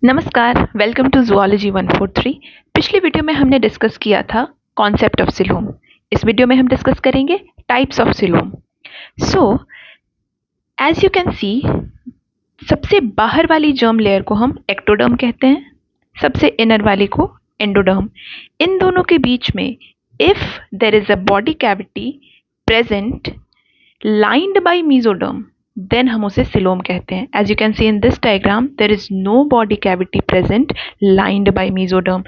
नमस्कार, welcome to zoology 143। पिछली video में हमने डिस्कस किया था कॉन्सेप्ट ऑफ सिलोम। इस वीडियो में हम डिस्कस करेंगे types of coelom. So as you can see, सबसे बाहर वाली जर्म लेयर को हम एक्टोडर्म कहते हैं, सबसे इनर वाली को एंडोडर्म। इन दोनों के बीच में if there is a body cavity present lined by mesoderm, then हम उसे सिलोम कहते हैं। As you can see in this diagram, there is no body cavity present lined by mesoderm.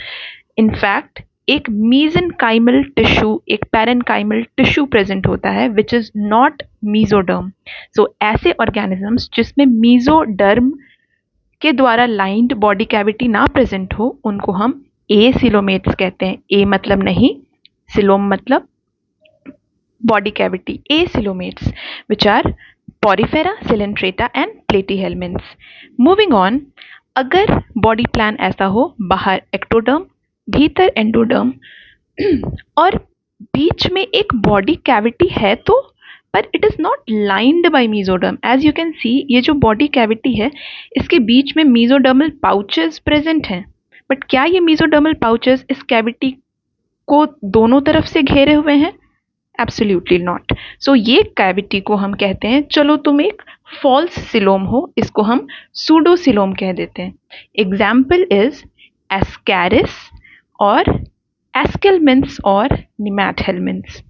In fact, एक mesenchymal tissue, एक parenchymal tissue present होता है, which is not mesoderm. So ऐसे organisms जिसमें mesoderm के द्वारा lined body cavity ना present हो, उनको हम acoelomates कहते हैं। A मतलब नहीं, सिलोम मतलब body cavity. Acoelomates, which are porifera, coelenterata and platyhelminths. Moving on, अगर body plan ऐसा हो, बाहर ectoderm, भीतर endoderm और बीच में एक body cavity है तो, पर it is not lined by mesoderm. As you can see, ये जो body cavity है, इसके बीच में mesodermal pouches present हैं. But क्या ये mesodermal pouches इस cavity को दोनों तरफ से घेरे हुए हैं? Absolutely not. सो ये कैविटी को हम कहते हैं, चलो तुम एक फॉल्स सिलोम हो, इसको हम सूडोसिलोम कह देते हैं। एग्जाम्पल इज एस्कैरिस और एस्केलमेंट्स और निमैटहेलमिन्थ्स।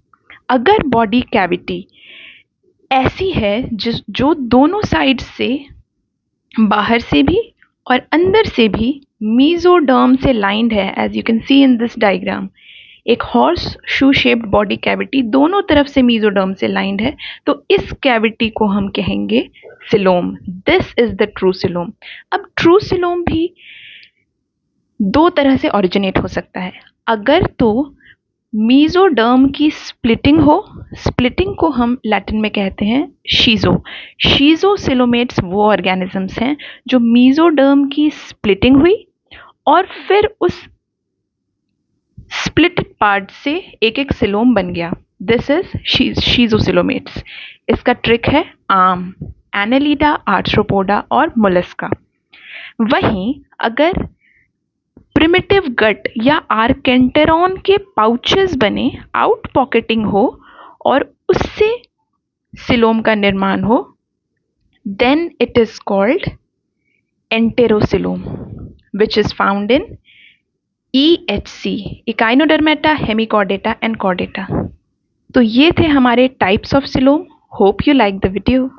अगर बॉडी कैविटी ऐसी है जो दोनों साइड से, बाहर से भी और अंदर से भी मीजोडर्म से लाइंड है, as you can see in this diagram, एक horseshoe shaped body cavity दोनों तरफ से मीजोडर्म से लाइंड है, तो इस कैविटी को हम कहेंगे coelom. This is the true coelom. अब ट्रू सिलोम भी दो तरह से ओरिजिनेट हो सकता है। अगर तो मीजोडर्म की स्प्लिटिंग हो, स्प्लिटिंग को हम लैटिन में कहते हैं शीजो। शीजोसिलोमेट्स वो ऑर्गेनिजम्स हैं जो मीजोडर्म की स्प्लिटिंग हुई और फिर उस स्प्लिट पार्ट से एक एक सिलोम बन गया। This is schizocoelomates. इसका ट्रिक है आर्म, एनालिडा, आर्थ्रोपोडा और मोलस्का। वहीं अगर प्रिमिटिव गट या आर्केंटेरॉन के पाउचेस बने, आउट पॉकेटिंग हो और उससे सिलोम का निर्माण हो, then it is called enterocoelom, which is found in EHC, Echinodermata, Hemichordata and Chordata. तो ये थे हमारे types of coelom. Hope you like the video.